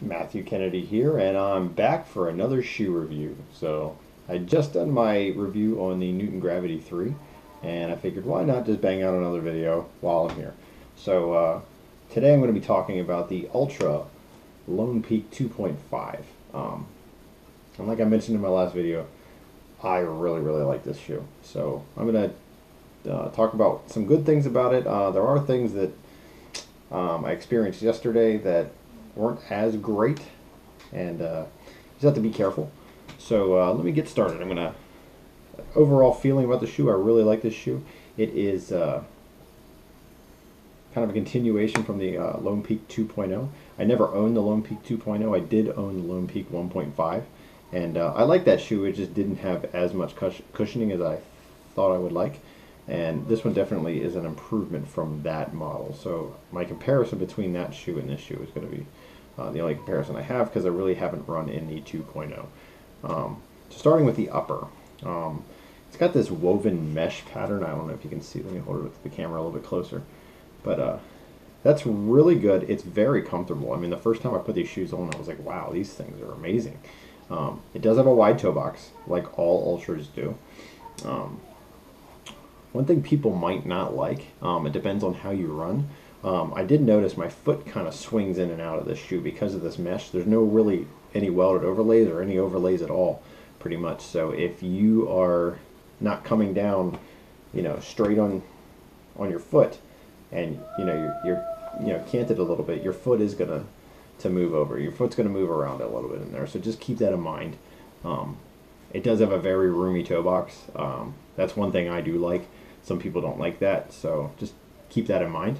Matthew Kennedy here, and I'm back for another shoe review. So I just done my review on the Newton Gravity 3, and I figured why not just bang out another video while I'm here. So today I'm going to be talking about the Altra Lone Peak 2.5. And like I mentioned in my last video, I really like this shoe. So I'm going to talk about some good things about it. There are things that I experienced yesterday that weren't as great, and you just have to be careful. So let me get started. I'm gonna overall feeling about the shoe. I really like this shoe. It is kind of a continuation from the Lone Peak 2.0. I never owned the Lone Peak 2.0. I did own the Lone Peak 1.5, and I like that shoe. It just didn't have as much cushioning as I thought I would like. And this one definitely is an improvement from that model. So my comparison between that shoe and this shoe is going to be the only comparison I have, because I really haven't run in the 2.0. Starting with the upper. It's got this woven mesh pattern. I don't know if you can see. Let me hold it with the camera a little bit closer. But that's really good. It's very comfortable. I mean, the first time I put these shoes on, I was like, wow, these things are amazing. It does have a wide toe box, like all Ultras do. One thing people might not like, it depends on how you run. I did notice my foot kind of swings in and out of this shoe because of this mesh. There's no really any welded overlays or any overlays at all, pretty much. So if you are not coming down, straight on your foot, and you're canted a little bit, your foot is gonna to move over. Your foot's gonna move around a little bit in there. So just keep that in mind. It does have a very roomy toe box. That's one thing I do like. Some people don't like that, so just keep that in mind.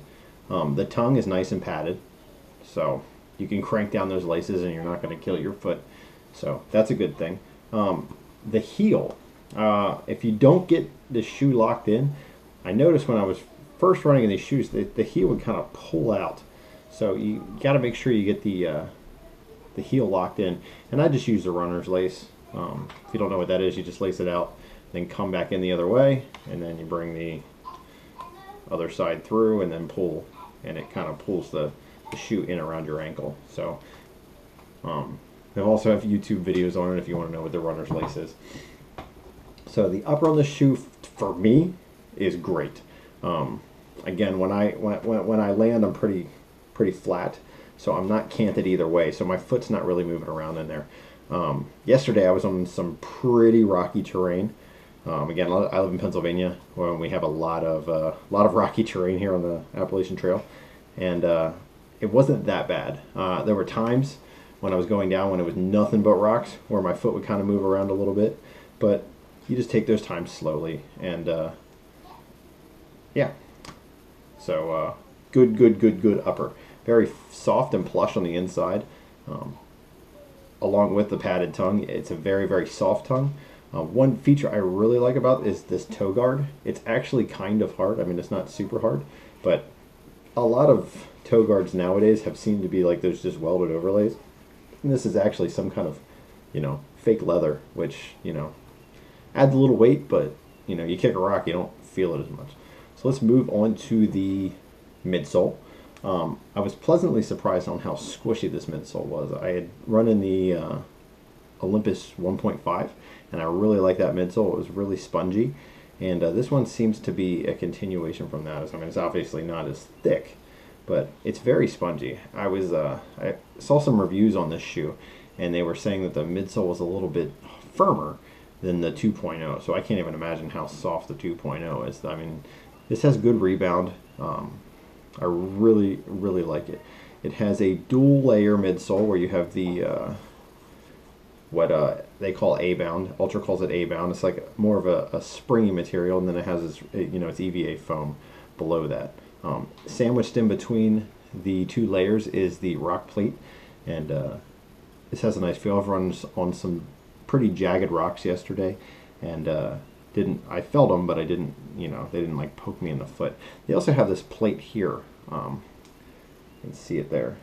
The tongue is nice and padded, so you can crank down those laces and you're not going to kill your foot. So that's a good thing. The heel, if you don't get the shoe locked in, I noticed when I was first running in these shoes, the heel would kind of pull out. So you got to make sure you get the heel locked in. And I just use the runner's lace. If you don't know what that is, you just lace it out, then come back in the other way, and then you bring the other side through and then pull, and it kind of pulls the shoe in around your ankle. So I also have YouTube videos on it if you want to know what the runner's lace is. So the upper on the shoe for me is great. Again, when I land, I'm pretty flat, so I'm not canted either way, so my foot's not really moving around in there. Yesterday I was on some pretty rocky terrain. Again, I live in Pennsylvania, where we have a lot of rocky terrain here on the Appalachian Trail, and it wasn't that bad. There were times when I was going down when it was nothing but rocks, where my foot would kind of move around a little bit, but you just take those times slowly, and yeah. So good upper. Very soft and plush on the inside. Along with the padded tongue, it's a very soft tongue. One feature I really like about is this toe guard. It's actually kind of hard. I mean, it's not super hard, but a lot of toe guards nowadays have seemed to be like those just welded overlays. And this is actually some kind of, fake leather, which, adds a little weight, but, you kick a rock, you don't feel it as much. So let's move on to the midsole. I was pleasantly surprised on how squishy this midsole was. I had run in the Olympus 1.5, and I really like that midsole. It was really spongy, and this one seems to be a continuation from that. I mean, it's obviously not as thick, but it's very spongy. I saw some reviews on this shoe, and they were saying that the midsole was a little bit firmer than the 2.0, so I can't even imagine how soft the 2.0 is. I mean, this has good rebound. I really like it. It has a dual layer midsole where you have the what they call A-bound. Ultra calls it A-bound. It's like more of a springy material, and then it has this, its EVA foam below that. Sandwiched in between the two layers is the rock plate, and this has a nice feel. I've run on some pretty jagged rocks yesterday, and I felt them, but I didn't, they didn't like poke me in the foot. They also have this plate here. You can see it there.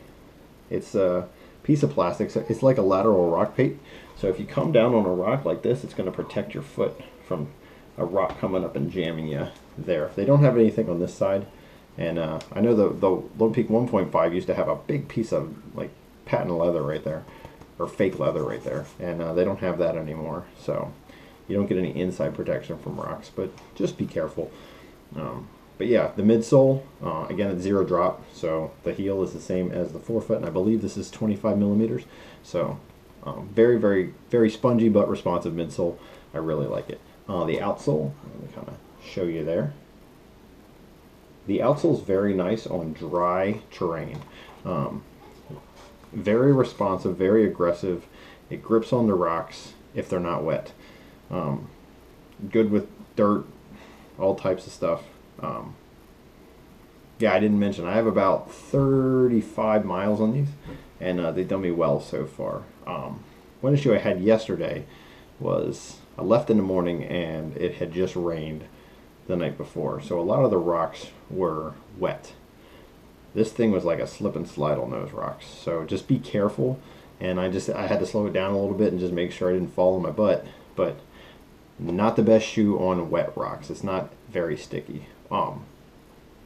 It's a piece of plastic. So it's like a lateral rock plate. So if you come down on a rock like this, it's going to protect your foot from a rock coming up and jamming you there. They don't have anything on this side. And I know the Lone Peak 1.5 used to have a big piece of like patent leather right there, or fake leather right there, and they don't have that anymore. So you don't get any inside protection from rocks, but just be careful. But yeah, the midsole, again, it's 0 drop, so the heel is the same as the forefoot, and I believe this is 25 millimeters. So very, very, very spongy but responsive midsole. I really like it. The outsole, let me kind of show you there. The outsole is very nice on dry terrain. Very responsive, very aggressive. It grips on the rocks if they're not wet. Good with dirt, all types of stuff. Yeah, I didn't mention I have about 35 miles on these, and they've done me well so far. One issue I had yesterday was I left in the morning and it had just rained the night before, so a lot of the rocks were wet. This thing was like a slip and slide on those rocks, so just be careful. And I had to slow it down a little bit and just make sure I didn't fall on my butt. But not the best shoe on wet rocks. It's not very sticky.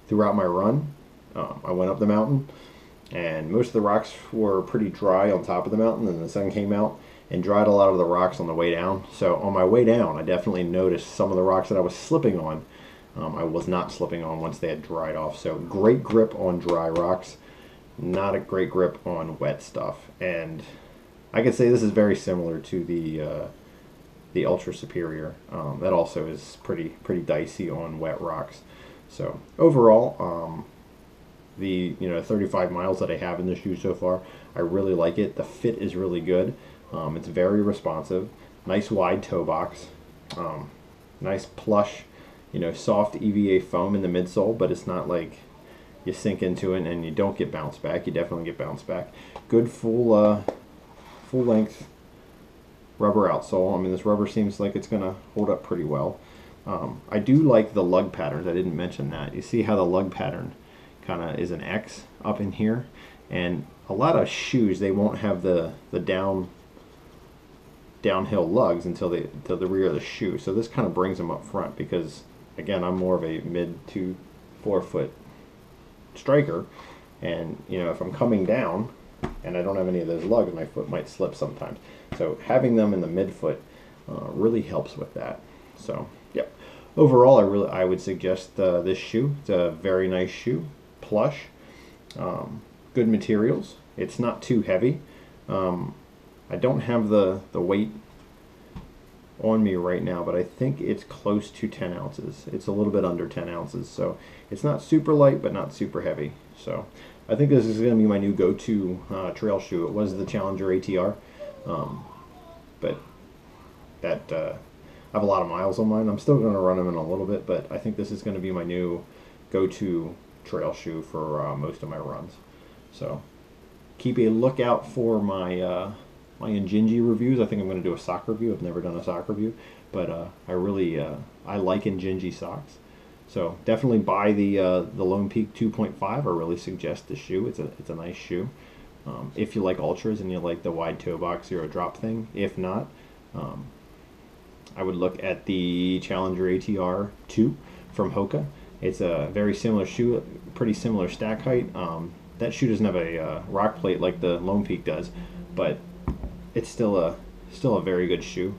Throughout my run, I went up the mountain, and most of the rocks were pretty dry on top of the mountain, and the sun came out and dried a lot of the rocks on the way down. So on my way down, I definitely noticed some of the rocks that I was slipping on, I was not slipping on once they had dried off. So great grip on dry rocks, not a great grip on wet stuff. And I could say this is very similar to the Ultra Superior. That also is pretty dicey on wet rocks. So overall, the 35 miles that I have in the shoe so far, I really like it. The fit is really good. It's very responsive. Nice wide toe box. Nice plush, soft EVA foam in the midsole, but it's not like you sink into it and you don't get bounce back. You definitely get bounce back. Good full length rubber outsole. I mean, this rubber seems like it's going to hold up pretty well. I do like the lug patterns. I didn't mention that. You see how the lug pattern kind of is an X up in here, and a lot of shoes, they won't have the downhill lugs until the rear of the shoe. So this kind of brings them up front, because again, I'm more of a mid to 4 foot striker, and if I'm coming down and I don't have any of those lugs, my foot might slip sometimes. So having them in the midfoot really helps with that. So yep, overall I would suggest this shoe. It's a very nice shoe, plush, good materials. It's not too heavy. I don't have the weight on me right now, but I think it's close to 10 ounces. It's a little bit under 10 ounces, so it's not super light but not super heavy. So I think this is going to be my new go-to trail shoe. It was the Challenger ATR, but that I have a lot of miles on mine. I'm still going to run them in a little bit, but I think this is going to be my new go-to trail shoe for most of my runs. So keep a lookout for my my Injinji reviews. I think I'm going to do a sock review. I've never done a sock review, but I like Injinji socks. So definitely buy the Lone Peak 2.5. I really suggest the shoe. It's a nice shoe. If you like Ultras and you like the wide toe box 0 drop thing. If not, I would look at the Challenger ATR 2 from Hoka. It's a very similar shoe, pretty similar stack height. That shoe doesn't have a rock plate like the Lone Peak does, but it's still a very good shoe.